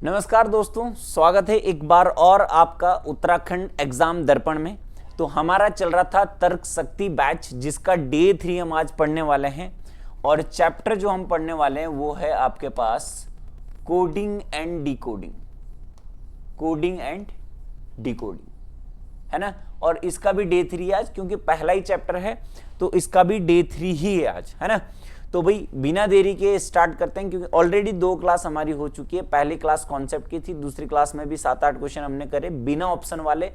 नमस्कार दोस्तों, स्वागत है एक बार और आपका उत्तराखंड एग्जाम दर्पण में। तो हमारा चल रहा था तर्क शक्ति बैच, जिसका डे 3 हम आज पढ़ने वाले हैं। और चैप्टर जो हम पढ़ने वाले हैं वो है आपके पास coding and decoding. Coding and decoding है ना। और इसका भी डे 3 है आज, क्योंकि पहला ही चैप्टर है तो इसका भी डे 3 ही है आज, है ना। तो भाई बिना देरी के स्टार्ट करते हैं, क्योंकि ऑलरेडी 2 क्लास हमारी हो चुकी है। पहली क्लास कॉन्सेप्ट की थी, दूसरी क्लास में भी 7-8 क्वेश्चन हमने करे बिना ऑप्शन वाले,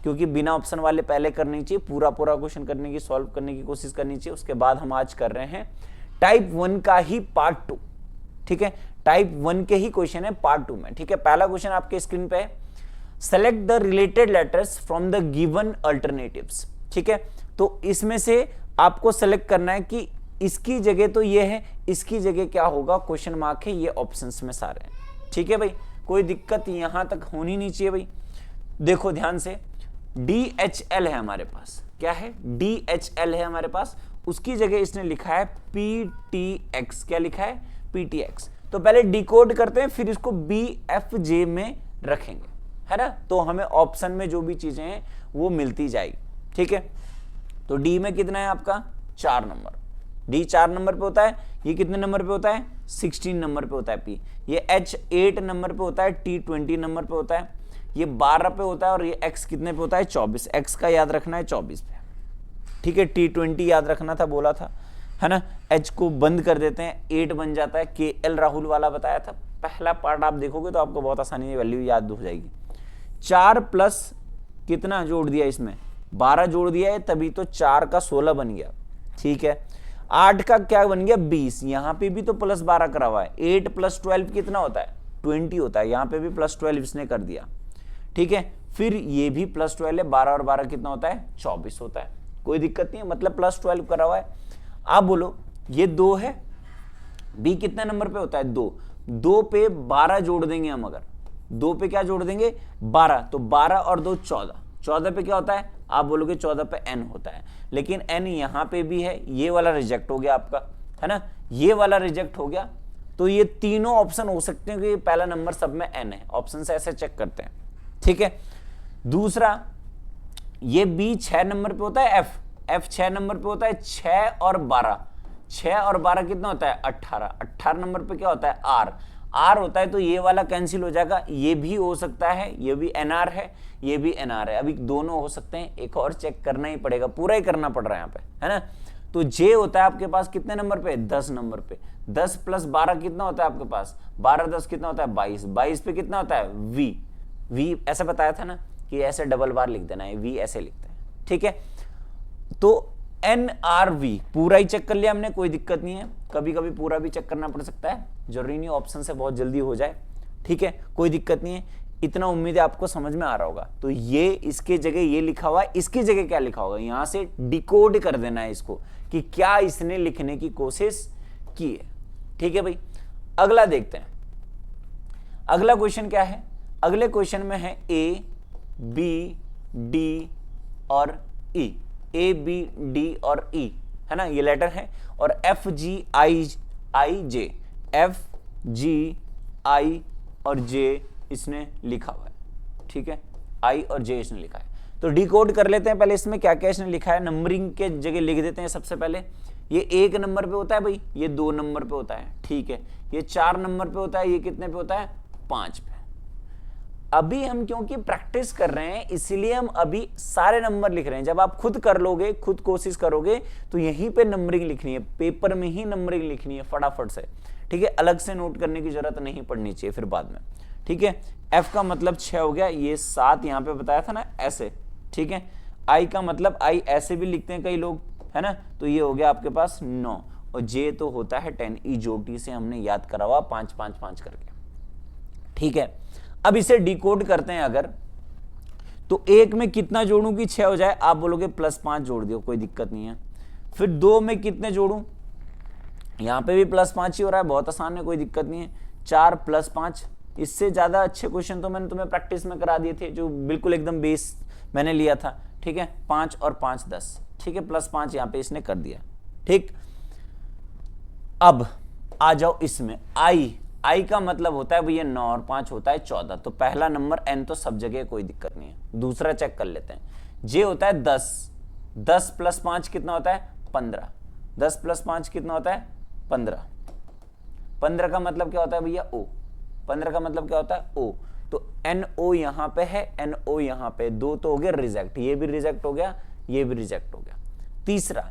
क्योंकि बिना ऑप्शन वाले पहले करनी चाहिए, पूरा क्वेश्चन करने की, सॉल्व करने की कोशिश करनी चाहिए। उसके बाद हम आज कर रहे हैं टाइप 1 का ही पार्ट 2, ठीक है। टाइप 1 के ही क्वेश्चन है पार्ट 2 में, ठीक है। पहला क्वेश्चन आपके स्क्रीन पे है, select the related letters from the given alternatives, ठीक है। तो इसमें से आपको सेलेक्ट करना है कि इसकी जगह तो ये है, इसकी जगह क्या होगा, क्वेश्चन मार्क है, ये ऑप्शंस में सारे हैं, ठीक है भाई। कोई दिक्कत यहां तक होनी नहीं चाहिए भाई। देखो ध्यान से, DHL है हमारे पास, क्या है, DHL है हमारे पास। उसकी जगह इसने लिखा है PTX, क्या लिखा है, PTX। तो पहले डिकोड करते हैं, फिर इसको BFJ में रखेंगे, है ना। तो हमें ऑप्शन में जो भी चीजें हैं वो मिलती जाएगी, ठीक है। तो डी में कितना है आपका, 4 नंबर। डी 4 नंबर पे होता है। ये कितने नंबर पे होता है, 16 नंबर पे होता है पी। ये H 8 नंबर पे होता है, T 20 नंबर पे होता है, ये 12 पे होता है, और ये X कितने पे होता है, 24। X का याद रखना है 24 पे, ठीक है। T 20 याद रखना था, बोला था, है ना। H को बंद कर देते हैं, 8 बन जाता है। KL राहुल वाला बताया था, पहला पार्ट आप देखोगे तो आपको बहुत आसानी से वैल्यू याद हो जाएगी। 4 प्लस कितना जोड़ दिया, इसमें 12 जोड़ दिया है, तभी तो 4 का 16 बन गया, ठीक है। 8 का क्या बन गया, 20। यहां पे भी तो प्लस 12 करा हुआ है। 8 प्लस 12 कितना होता है, 20 होता है। यहां पे भी प्लस 12 इसने कर दिया, ठीक है। फिर ये भी प्लस 12 है, 12 और 12 कितना होता है, 24 होता है। कोई दिक्कत नहीं है, मतलब प्लस 12 करा हुआ है। आप बोलो ये 2 है, बी कितने नंबर पे होता है, 2 पे 12 जोड़ देंगे हम। अगर 2 पे क्या जोड़ देंगे, 12, तो 12 और 2 14। 14 पे क्या होता है, आप बोलोगे 14 पे n होता है, लेकिन n यहां पे भी है। ये वाला रिजेक्ट हो गया आपका, है ना, ये वाला रिजेक्ट हो गया। तो ये तीनों ऑप्शन हो सकते हैं कि पहला नंबर सब में n है। ऑप्शन से ऐसे चेक करते हैं, ठीक है। दूसरा, ये b 6 नंबर पे होता है, f 6 नंबर पे होता है। 6 और 12, 6 और 12 कितना होता है, 18। 18 नंबर पे क्या होता है, r होता है। तो ये वाला कैंसिल हो जाएगा। ये भी हो सकता है, ये भी nr है, ये भी nr है। अभी दोनों हो सकते हैं, एक और चेक करना ही पड़ेगा, पूरा ही करना पड़ रहा है यहाँ पे, है ना। तो j होता है आपके पास कितने नंबर पे, 10 नंबर पे। 10 प्लस 12 कितना होता है आपके पास, 12 10 कितना होता है, 22। 22 पे कितना होता है, v ऐसे बताया था ना कि ऐसे डबल बार लिख देना है, v ऐसे लिखते हैं, ठीक है। तो NRV पूरा ही चेक कर लिया हमने, कोई दिक्कत नहीं है। कभी कभी पूरा भी चेक करना पड़ सकता है, जरूरी नहीं ऑप्शन से बहुत जल्दी हो जाए, ठीक है, कोई दिक्कत नहीं है। इतना उम्मीद है आपको समझ में आ रहा होगा। तो ये इसके जगह ये लिखा हुआ है, इसकी जगह क्या लिखा होगा, यहां से डिकोड कर देना है इसको कि क्या इसने लिखने की कोशिश की है, ठीक है भाई। अगला देखते हैं, अगला क्वेश्चन क्या है। अगले क्वेश्चन में है A, B, D और E। A, B, D और E, है ना, ये लेटर है। और F, G, I, J, F, G, I और J इसने लिखा हुआ है, ठीक है। I और J इसने लिखा है। तो डिकोड कर लेते हैं पहले, इसमें क्या क्या इसने लिखा है। नंबरिंग के जगह लिख देते हैं सबसे पहले। ये 1 नंबर पे होता है भाई, ये 2 नंबर पे होता है, ठीक है। ये 4 नंबर पे होता है, ये कितने पे होता है, 5 पे। अभी हम क्योंकि प्रैक्टिस कर रहे हैं, इसीलिए हम अभी सारे नंबर लिख रहे हैं। जब आप खुद कर लोगे, खुद कोशिश करोगे, तो यहीं पे नंबरिंग लिखनी है, पेपर में ही नंबरिंग लिखनी है फटाफट से, ठीक है। अलग से नोट करने की जरूरत नहीं पड़नी चाहिए फिर बाद में, ठीक है। F का मतलब 6 हो गया, ये 7 यहाँ पे बताया था ना ऐसे, ठीक है। I का मतलब I ऐसे भी लिखते हैं कई लोग, है ना। तो ये हो गया आपके पास 9, और J तो होता है 10। ई जोटी से हमने याद करा हुआ 5 5 5 करके, ठीक है। अब इसे डिकोड करते हैं अगर, तो 1 में कितना जोड़ूं कि 6 हो जाए, आप बोलोगे +5 जोड़ दियो, कोई दिक्कत नहीं है। फिर 2 में कितने जोड़ूं, यहां पे भी +5 ही हो रहा है, बहुत आसान है, कोई दिक्कत नहीं है। 4 + 5, इससे ज्यादा अच्छे क्वेश्चन तो मैंने तुम्हें प्रैक्टिस में करा दिए थे, जो बिल्कुल एकदम बेस मैंने लिया था, ठीक है। 5 और 5 10, ठीक है। +5 यहां पे इसने कर दिया, ठीक। अब आ जाओ इसमें, I आई का मतलब होता है भैया 9 और 5 होता है 14, तो पहला नंबर एन तो सब जगह कोई दिक्कत नहीं है। दूसरा चेक कर लेते हैं, जे होता है 10, 10 + 5 कितना होता है 15, 10 + 5 कितना होता है 15, 15 का मतलब क्या होता है भैया ओ, 15 का मतलब क्या होता है ओ, तो एन ओ यहां पे है, एन ओ यहां पे, दो तो हो गया रिजेक्ट, ये भी रिजेक्ट हो गया, ये भी रिजेक्ट हो गया। तीसरा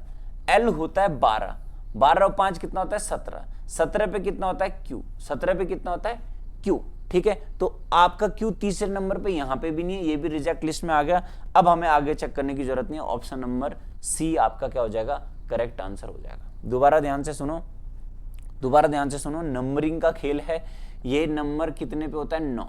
एल होता है 12, 12 और 5 कितना होता है 17, 17 पे कितना होता है क्यू, 17 पे कितना होता है क्यू, ठीक है। तो आपका क्यू तीसरे नंबर पे यहां पे भी नहीं है, ये भी रिजेक्ट लिस्ट में आ गया। अब हमें आगे चेक करने की जरूरत नहीं है, ऑप्शन नंबर सी आपका क्या हो जाएगा, करेक्ट आंसर हो जाएगा। दोबारा ध्यान से सुनो, दोबारा ध्यान से सुनो, नंबरिंग का खेल है, ये नंबर कितने पे होता है 9,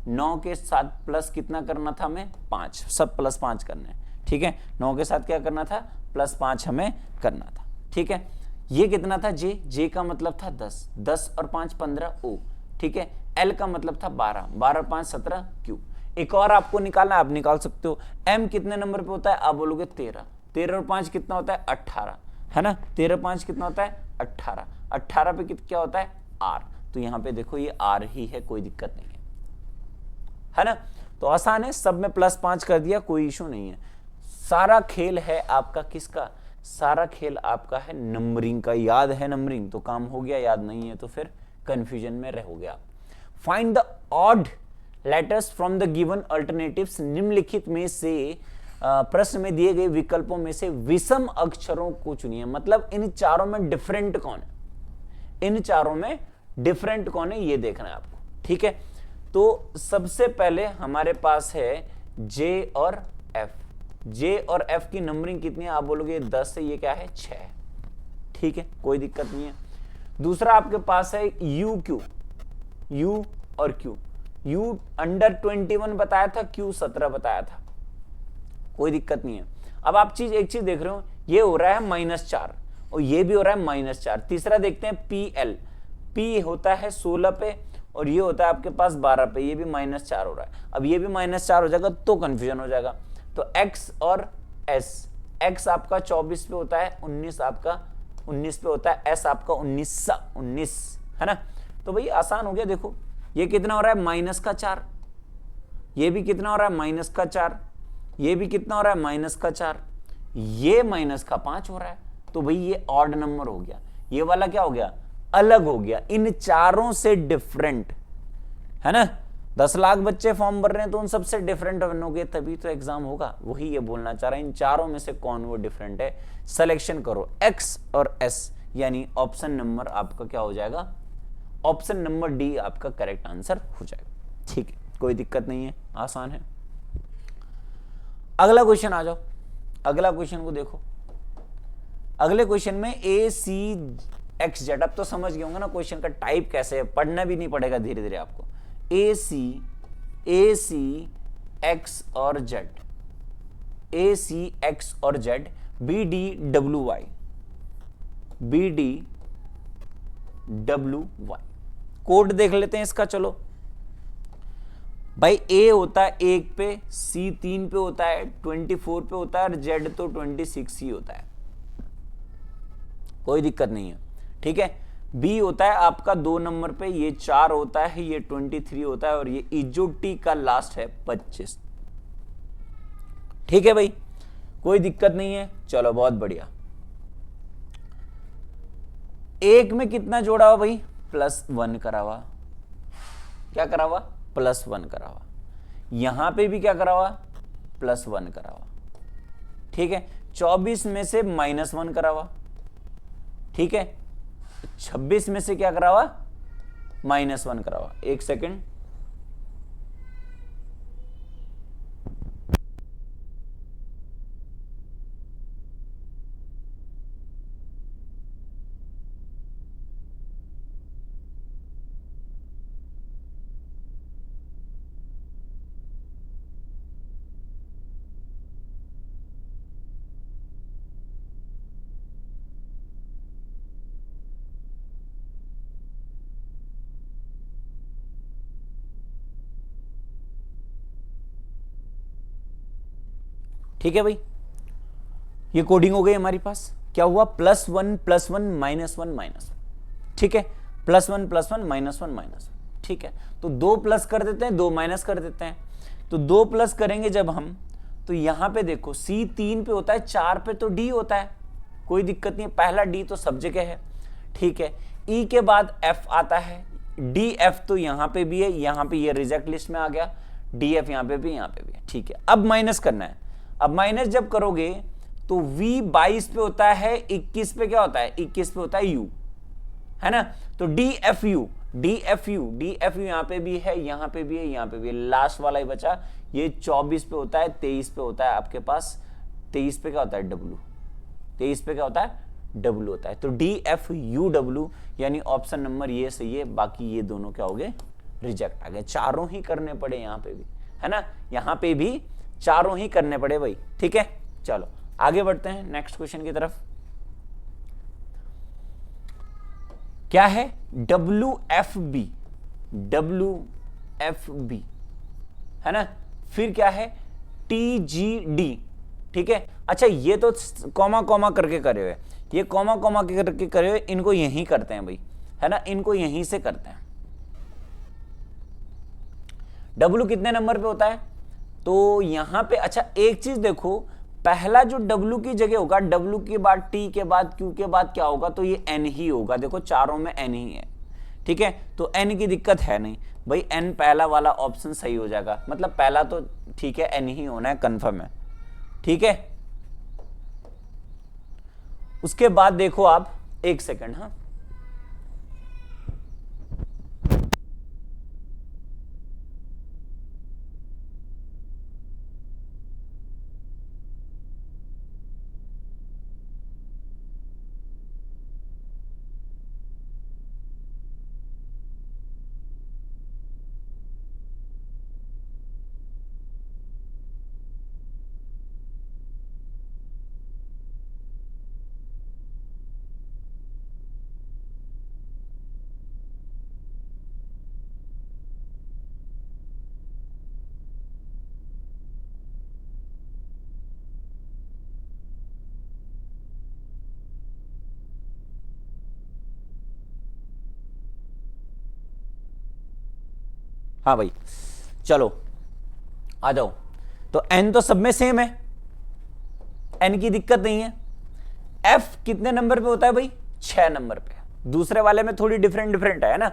9 के साथ प्लस कितना करना था हमें 5, सब +5 करने, ठीक है। 9 के साथ क्या करना था +5 हमें करना था, ठीक है। ये कितना था जे, जे का मतलब था 10, 10 और 5 15 ओ, ठीक है। एल का मतलब था 12, 12 और 5 17 क्यू। एक और आपको निकालना है, आप निकाल सकते हो। एम कितने नंबर पे होता है, आप बोलोगे 13, 13 और 5 कितना होता है 18, है ना, 13 5 कितना होता है 18, 18 पे क्या होता है आर, तो यहां पे देखो ये आर ही है, कोई दिक्कत नहीं है ना। तो आसान है, सब में +5 कर दिया, कोई इशू नहीं है। सारा खेल है आपका किसका, सारा खेल आपका है नंबरिंग का। याद है नंबरिंग तो काम हो गया, याद नहीं है तो फिर कंफ्यूजन में रहोगे आप। Find the odd letters from the given alternatives, निम्नलिखित में से प्रश्न में दिए गए विकल्पों में से विषम अक्षरों को चुनिए। मतलब इन चारों में डिफरेंट कौन है, इन चारों में डिफरेंट कौन है ये देखना है आपको, ठीक है। तो सबसे पहले हमारे पास है जे और एफ, जे और एफ की नंबरिंग कितनी है, आप बोलोगे 10 से ये क्या है 6, ठीक है, कोई दिक्कत नहीं है। दूसरा आपके पास है यू क्यू, यू और क्यू, यू अंडर 21 बताया था, क्यू 17 बताया था, कोई दिक्कत नहीं है। अब आप एक चीज देख रहे हो, ये हो रहा है -4 और ये भी हो रहा है -4। तीसरा देखते हैं पी एल, पी होता है 16 पे और ये होता है आपके पास 12 पे, ये भी -4 हो रहा है। अब ये भी -4 हो जाएगा तो कंफ्यूजन हो जाएगा। तो x और s, x आपका 24 पे होता है, 19 आपका 19 पे होता है, s आपका 19 है ना। तो भाई आसान हो गया, देखो ये कितना हो रहा है -4, ये भी कितना हो रहा है -4, ये भी कितना हो रहा है -4, ये -5 हो रहा है। तो भाई ये ऑड नंबर हो गया, ये वाला क्या हो गया अलग हो गया, इन चारों से डिफरेंट, है ना। 10 लाख बच्चे फॉर्म भर रहे हैं तो उन सबसे डिफरेंट बनोगे तभी तो एग्जाम होगा, वही ये बोलना चाह रहा है। इन चारों में से कौन वो डिफरेंट है, सिलेक्शन करो x और s, यानी ऑप्शन नंबर आपका क्या हो जाएगा, ऑप्शन नंबर डी आपका करेक्ट आंसर हो जाएगा, ठीक है, कोई दिक्कत नहीं है, आसान है। अगला क्वेश्चन आ जाओ, अगला क्वेश्चन को देखो। अगले क्वेश्चन में ए सी एक्स जेड, अब तो समझ गए होंगे ना क्वेश्चन का टाइप कैसे है, पढ़ना भी नहीं पड़ेगा धीरे धीरे आपको। ए सी एक्स और जेड, ए सी एक्स और Z, B D W Y, B D W Y. Code देख लेते हैं इसका, चलो भाई ए होता है 1 पे, सी 3 पे होता है, 24 पे होता है और जेड तो 26 ही होता है, कोई दिक्कत नहीं है, ठीक है। बी होता है आपका 2 नंबर पे, ये 4 होता है, ये 23 होता है और ये इजोटी का लास्ट है 25, ठीक है भाई, कोई दिक्कत नहीं है। चलो बहुत बढ़िया। एक में कितना जोड़ा हुआ भाई, +1 करा हुआ, क्या करा हुआ +1 करा हुआ, यहां पे भी क्या करा हुआ +1 करा हुआ, ठीक है। 24 में से -1 करा हुआ, ठीक है। 26 में से क्या करा हुआ -1 करा हुआ, एक सेकंड, ठीक है भाई, ये कोडिंग हो गई हमारे पास। क्या हुआ +1 +1 -1 -1, ठीक है। +1 +1 -1 -1, ठीक है। तो 2 प्लस कर देते हैं, 2 माइनस कर देते हैं। तो 2 प्लस करेंगे जब हम, तो यहां पे देखो C 3 पे होता है, 4 पे तो D होता है, कोई दिक्कत नहीं है, पहला D तो सब जगह है, ठीक है। E के बाद F आता है, DF तो यहां पे भी है, यहां पे ये रिजेक्ट लिस्ट में आ गया, DF यहां पे भी, यहां पे भी है, ठीक है। अब माइनस करना है। अब माइनस जब करोगे तो V 22 पे होता है, 21 पे क्या होता है, 21 पे होता है U, है ना। तो DFU यहां पे भी है, यहां पे भी है, यहां पे भी है, लास्ट वाला ही बचा, ये 24 पे होता है, 23 पे होता है आपके पास, 23 पे क्या होता है W, 23 पे क्या होता है W होता है। तो DFUW यानी ऑप्शन नंबर ये सही है, बाकी ये दोनों क्या हो गए, रिजेक्ट आ गए। चारों ही करने पड़े यहां पे भी, है ना, यहां पे भी चारों ही करने पड़े भाई, ठीक है। चलो आगे बढ़ते हैं नेक्स्ट क्वेश्चन की तरफ। क्या है, WFB, है ना। फिर क्या है, TGD, ठीक है। अच्छा ये तो कॉमा कॉमा करके करे हुए, ये कॉमा कॉमा करके करे हुए, इनको यहीं करते हैं भाई, है ना, इनको यहीं से करते हैं। W कितने नंबर पे होता है, तो यहां पे अच्छा एक चीज देखो, पहला जो W की जगह होगा, W के बाद T के बाद Q के बाद क्या होगा, तो ये N ही होगा। देखो चारों में N ही है, ठीक है। तो N की दिक्कत है नहीं भाई, N पहला वाला ऑप्शन सही हो जाएगा, मतलब पहला तो ठीक है, N ही होना है, कंफर्म है, ठीक है। उसके बाद देखो आप, एक सेकंड, हाँ हाँ भाई, चलो आ जाओ। तो N तो सब में सेम है, N की दिक्कत नहीं है। F कितने नंबर पे होता है भाई, 6 नंबर पे, दूसरे वाले में थोड़ी डिफरेंट है ना।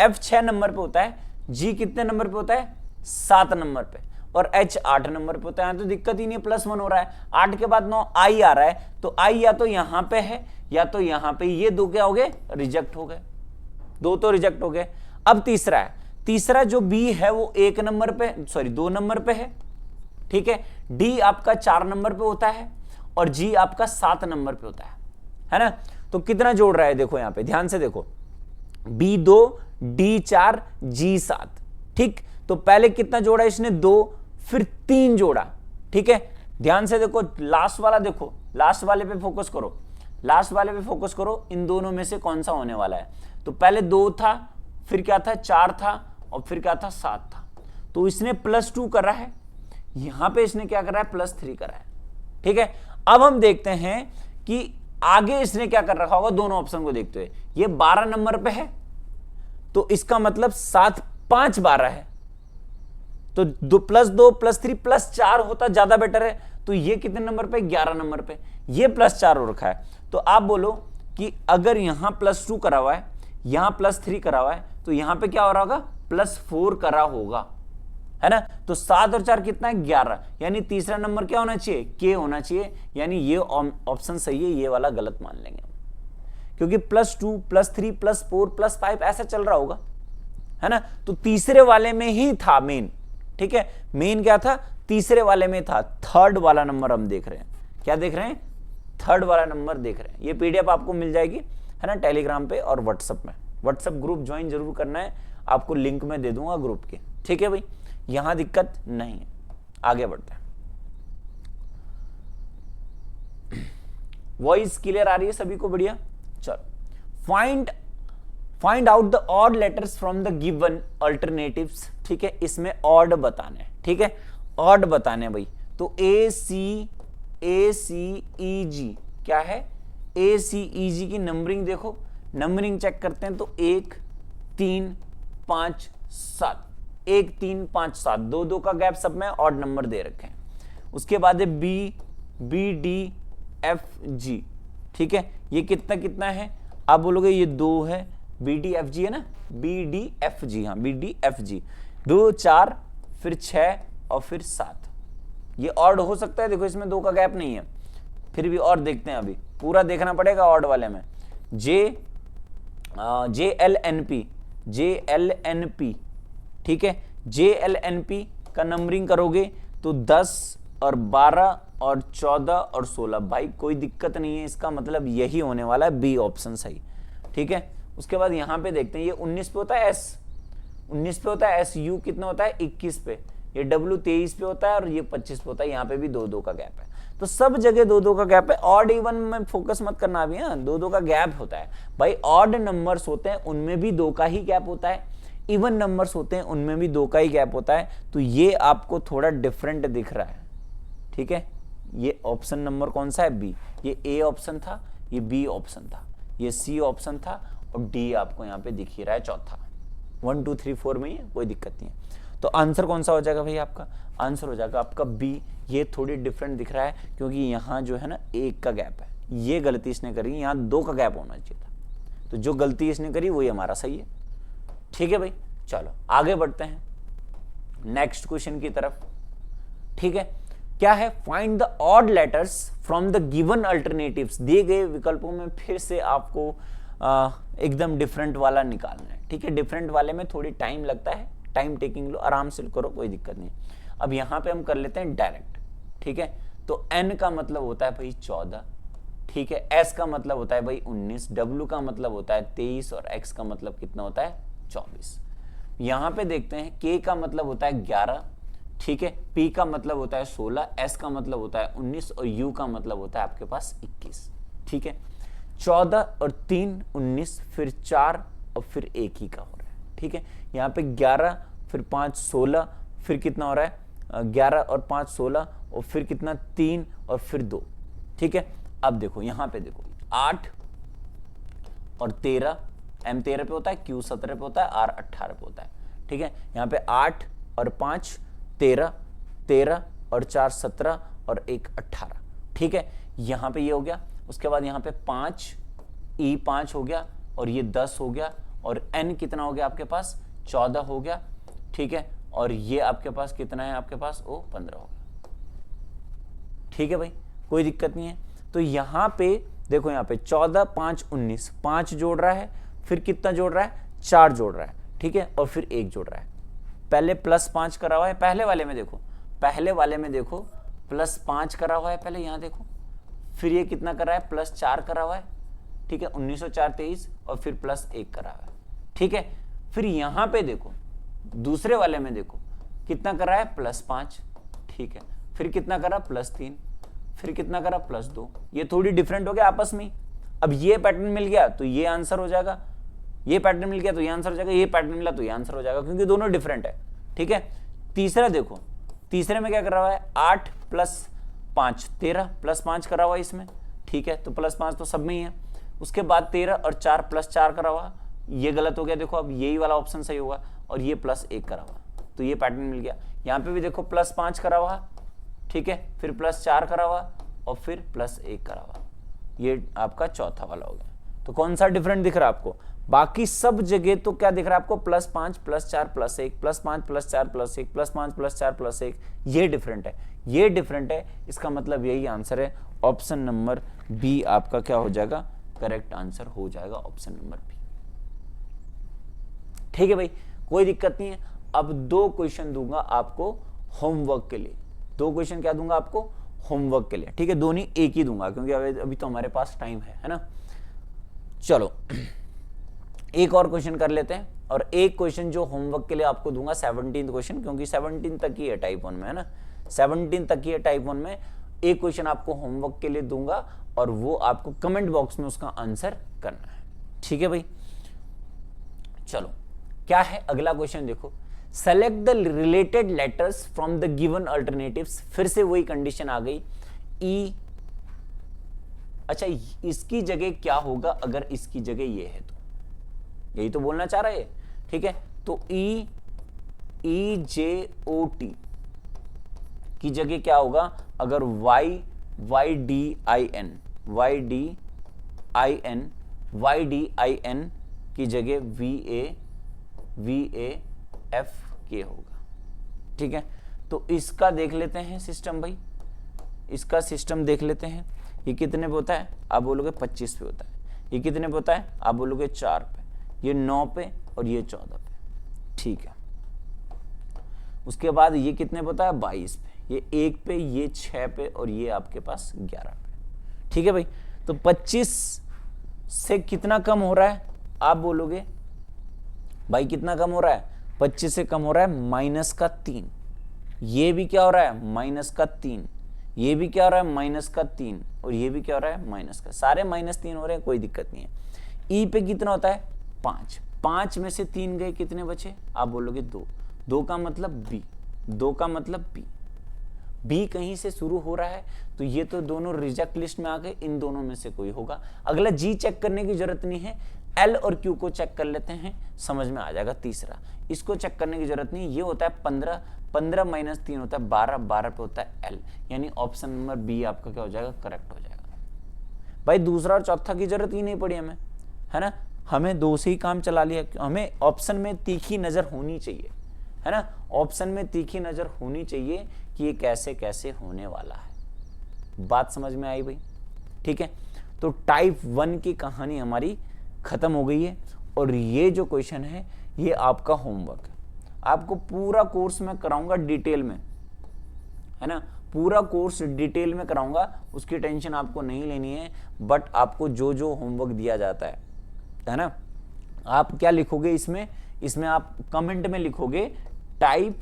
F 6 नंबर पे होता है, G कितने नंबर पे होता है, 7 नंबर पे, और H 8 नंबर पे होता है। तो दिक्कत ही नहीं, +1 हो रहा है, 8 के बाद 9 I आ रहा है, तो I या तो यहां पे है या तो यहां पे, ये दो क्या हो गए, रिजेक्ट हो गए, दो तो रिजेक्ट हो गए। अब तीसरा है, तीसरा जो B है वो 1 नंबर पे, सॉरी 2 नंबर पे है, ठीक है। D आपका 4 नंबर पे होता है और G आपका 7 नंबर पे होता है ना। तो कितना जोड़ रहा है, देखो यहां पे ध्यान से देखो, B2 D4 G7, ठीक। तो पहले कितना जोड़ा इसने, 2, फिर 3 जोड़ा, ठीक है। ध्यान से देखो, लास्ट वाला देखो, लास्ट वाले पे फोकस करो, लास्ट वाले पे फोकस करो, इन दोनों में से कौन सा होने वाला है। तो पहले 2 था, फिर क्या था, 4 था, और फिर क्या था, 7 था। तो इसने +2 करा है, यहां पे इसने क्या करा है, +3 करा है, ठीक है। अब हम देखते हैं कि आगे इसने क्या कर रखा होगा, दोनों ऑप्शन को देखते हुए। ये 12 नंबर पे है, तो इसका मतलब 7 5 12 है, तो 2 + 3 +4 होता ज्यादा बेटर है। तो ये कितने नंबर पे, 11 नंबर पे, ये +4 हो रखा है। तो आप बोलो कि अगर यहां +2 करा हुआ है, यहां +3 करा हुआ है, तो यहां पे क्या हो रहा होगा, +4 करा होगा, है ना। तो 7 और 4 कितना है, 11, यानी तीसरा नंबर क्या होना चाहिए, K होना चाहिए, यानी ये ऑप्शन सही है, ये वाला गलत मान लेंगे, क्योंकि +2 +3 +4 +5 ऐसा चल रहा होगा, है ना। तो तीसरे वाले में ही था मेन, ठीक है। मेन क्या था, तीसरे वाले में था। थर्ड वाला नंबर हम देख रहे हैं, क्या देख रहे हैं, थर्ड वाला नंबर देख रहे हैं। ये PDF आपको मिल जाएगी, है ना, टेलीग्राम पे और व्हाट्सएप में। व्हाट्सएप ग्रुप ज्वाइन जरूर करना है, आपको लिंक में दे दूंगा ग्रुप के, ठीक है भाई, यहां दिक्कत नहीं है। आगे बढ़ते हैं, वॉइस क्लियर आ रही है सभी को, बढ़िया। चलो, find out the odd letters from the given alternatives, ठीक है। इसमें ऑड बताने, ठीक है, ऑड बताने भाई। तो ACEG क्या है, ACEG की नंबरिंग देखो, नंबरिंग चेक करते हैं तो 1 3 5 7, 1 3 5 7, 2 2 का गैप सब में ऑड नंबर दे रखे हैं। उसके बाद है बी डी एफ जी, ठीक है, ये कितना कितना है, आप बोलोगे ये 2 है, बी डी एफ जी है ना, बी डी एफ जी, हाँ बी डी एफ जी, 2 4 फिर 6 और फिर 7, ये ऑड हो सकता है, देखो इसमें 2 का गैप नहीं है, फिर भी और देखते हैं, अभी पूरा देखना पड़ेगा ऑड वाले में। जे एल एन पी, ठीक है, जे एल एन पी का नंबरिंग करोगे तो 10 और 12 और 14 और 16, भाई कोई दिक्कत नहीं है, इसका मतलब यही होने वाला है, बी ऑप्शन सही, ठीक है। उसके बाद यहां पे देखते हैं, ये 19 पे होता है एस, 19 पे होता है एस, यू कितना होता है 21 पे, ये डब्ल्यू 23 पे होता है और ये 25 पे होता है, यहाँ पे भी 2 2 का गैप है, तो सब जगह 2 2 का गैप है। ऑड इवन में फोकस मत करना अभी, 2 2 का गैप होता है भाई, ऑड नंबर्स होते हैं उनमें भी 2 का ही गैप होता है, इवन नंबर्स होते हैं उनमें भी 2 का ही गैप होता है, तो ये आपको थोड़ा डिफरेंट दिख रहा है, ठीक है। ये ऑप्शन नंबर कौन सा है, बी, ये ए ऑप्शन था, ये बी ऑप्शन था, ये सी ऑप्शन था और डी आपको यहाँ पे दिख ही रहा है चौथा, 1 2 3 4 में ही है, कोई दिक्कत नहीं है। तो आंसर कौन सा हो जाएगा भाई, आपका आंसर हो जाएगा आपका बी। ये थोड़ी डिफरेंट दिख रहा है क्योंकि यहाँ जो है ना 1 का गैप है, ये गलती इसने करी, यहाँ 2 का गैप होना चाहिए था, तो जो गलती इसने करी वही हमारा सही है, ठीक है भाई। चलो आगे बढ़ते हैं नेक्स्ट क्वेश्चन की तरफ, ठीक है। क्या है, find the odd letters from the given alternatives, दिए गए विकल्पों में फिर से आपको एकदम डिफरेंट वाला निकालना है, ठीक है। डिफरेंट वाले में थोड़ी टाइम लगता है, टाइम टेकिंग लो, आराम से करो, कोई दिक्कत नहीं। अब यहां पे हम कर लेते हैं डायरेक्ट, ठीक है। तो n का मतलब होता है भाई 14, ठीक है, s का मतलब होता है भाई 19, w का मतलब होता है 23 और x का मतलब कितना होता है 24। यहां पे देखते हैं k का मतलब होता है 11, ठीक है, p का मतलब होता है 16, s का मतलब होता है 19 और u का मतलब होता है आपके पास 21, ठीक है। 14 और 3 19, फिर 4 और फिर 1 ही का हो रहा है, ठीक है। यहाँ पे 11 फिर 5 16, फिर कितना हो रहा है 11 और 5 16 और फिर कितना 3 और फिर 2, ठीक है। अब देखो यहाँ पे देखो 8 और 13, m 13 पे होता है, q 17 पे होता है, r 18 पे होता है, ठीक है। यहाँ पे 8 और 5 13, 13 और 4 17 और 1 18, ठीक है। यहाँ पे ये हो गया, उसके बाद यहाँ पे 5 e 5 हो गया और ये 10 हो गया और n कितना हो गया आपके पास 14 हो गया, ठीक है। और ये आपके पास कितना है, आपके पास वो 15 हो गया, ठीक है भाई, कोई दिक्कत नहीं है। तो यहाँ पे देखो, यहाँ पे 14 5 19, 5 जोड़ रहा है, फिर कितना जोड़ रहा है 4 जोड़ रहा है, ठीक है, और फिर 1 जोड़ रहा है। पहले +5 करा हुआ है, पहले वाले में देखो, पहले वाले में देखो +5 करा हुआ है पहले, यहाँ देखो, फिर ये कितना कर रहा है +4 करा हुआ है, ठीक है, 19 और 4 23 और फिर +1 करा हुआ है, ठीक है। फिर यहाँ पे देखो दूसरे वाले में देखो कितना कर रहा है +5, ठीक है, फिर कितना करा +3, फिर कितना करा +2, ये थोड़ी डिफरेंट हो गया आपस में। अब ये पैटर्न मिल गया तो ये आंसर हो जाएगा, ये पैटर्न मिल गया तो ये आंसर हो जाएगा, ये पैटर्न मिला तो ये आंसर हो जाएगा, क्योंकि दोनों डिफरेंट है, ठीक है। तीसरा देखो, तीसरे में क्या कर रहा है 8 + 5 13, +5 करा हुआ है इसमें, ठीक है, तो +5 तो सब में ही है। उसके बाद 13 और 4 +4 करा हुआ, ये गलत हो गया, देखो अब यही वाला ऑप्शन सही होगा, और ये +1 करा हुआ, तो ये पैटर्न मिल गया। यहाँ पे भी देखो +5 करा हुआ, ठीक है, फिर +4 करा हुआ और फिर +1 करा हुआ, ये आपका चौथा वाला हो गया। तो कौन सा डिफरेंट दिख रहा है आपको, बाकी सब जगह तो क्या दिख रहा है आपको +5 +4 +1, +5 +4 +1, +5 +4 +1, ये डिफरेंट है, ये डिफरेंट है, इसका मतलब यही आंसर है, ऑप्शन नंबर बी आपका क्या हो जाएगा, करेक्ट आंसर हो जाएगा ऑप्शन नंबर बी, ठीक है भाई, कोई दिक्कत नहीं है। अब 2 क्वेश्चन दूंगा आपको होमवर्क के लिए, 2 क्वेश्चन क्या दूंगा आपको होमवर्क के लिए, ठीक है, दोनों एक ही दूंगा क्योंकि अभी तो हमारे पास टाइम है ना। चलो एक और क्वेश्चन कर लेते हैं, और एक क्वेश्चन जो होमवर्क के लिए आपको दूंगा 17 क्वेश्चन, क्योंकि 17 तक ही है टाइप 1 में, है ना, 17 तक ही है टाइप 1 में। एक क्वेश्चन आपको होमवर्क के लिए दूंगा और वो आपको कमेंट बॉक्स में उसका आंसर करना है, ठीक है भाई। चलो क्या है अगला क्वेश्चन, देखो, select the related letters from the given alternatives, फिर से वही कंडीशन आ गई, ई अच्छा इसकी जगह क्या होगा अगर इसकी जगह ये है, तो यही तो बोलना चाह रहे हैं, ठीक है। तो EJOT की जगह क्या होगा अगर YDIN की जगह VAFK होगा, ठीक है। तो इसका देख लेते हैं सिस्टम भाई, इसका सिस्टम देख लेते हैं। ये कितने पे होता है, आप बोलोगे 25 पे होता है। ये कितने पे होता है, आप बोलोगे 4 पे। ये 9 पे और ये 14 पे, ठीक है। उसके बाद ये कितने पे होता है, 22 पे। ये 1 पे, ये 6 पे और ये आपके पास 11 पे, ठीक है भाई। तो 25 से कितना कम हो रहा है, आप बोलोगे भाई कितना कम हो रहा है, 25 से कम हो रहा है -3। ये भी क्या हो रहा है, -3। ये भी क्या हो रहा है, -3। और ये भी क्या हो रहा है, -, सारे -3 हो रहे हैं, कोई दिक्कत नहीं है। ई पे कितना होता है, 5। 5 में से 3 गए, कितने बचे, आप बोलोगे 2। 2 का मतलब बी, 2 का मतलब बी। बी कहीं से शुरू हो रहा है तो ये तो दोनों रिजेक्ट लिस्ट में आ गए, इन दोनों में से कोई होगा। अगला जी चेक करने की जरूरत नहीं है, एल और क्यू को चेक कर लेते हैं, समझ में आ जाएगा। तीसरा इसको चेक करने की जरूरत नहीं, ये होता है 15, 15 - 3 होता है 12, 12 पे होता है एल, यानी ऑप्शन नंबर बी आपका क्या हो जाएगा, करेक्ट हो जाएगा। भाई दूसरा और चौथा की जरूरत ही नहीं पड़ी हमें, है ना। हमें 2 से ही काम चला लिया, हमें ऑप्शन में तीखी नजर होनी चाहिए, है ना। ऑप्शन में तीखी नजर होनी चाहिए कि ये कैसे कैसे होने वाला है। बात समझ में आई भाई, ठीक है। तो टाइप 1 की कहानी हमारी खत्म हो गई है और ये जो क्वेश्चन है ये आपका होमवर्क है। आपको पूरा कोर्स में कराऊंगा डिटेल में, है ना, पूरा कोर्स डिटेल में कराऊंगा, उसकी टेंशन आपको नहीं लेनी है। बट आपको जो जो होमवर्क दिया जाता है ना, आप क्या लिखोगे इसमें, इसमें आप कमेंट में लिखोगे टाइप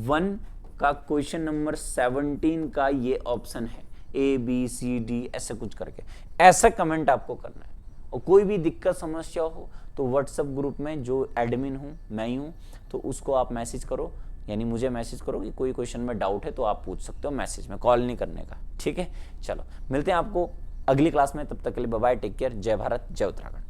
1 का क्वेश्चन नंबर 17 का ये ऑप्शन है, ABCD ऐसे कुछ करके, ऐसा कमेंट आपको करना है। और कोई भी दिक्कत समस्या हो तो व्हाट्सएप ग्रुप में जो एडमिन हूँ मैं ही हूँ, तो उसको आप मैसेज करो, यानी मुझे मैसेज करो कि कोई क्वेश्चन में डाउट है तो आप पूछ सकते हो मैसेज में, कॉल नहीं करने का, ठीक है। चलो मिलते हैं आपको अगली क्लास में, तब तक के लिए बाय बाय, टेक केयर, जय भारत, जय उत्तराखंड।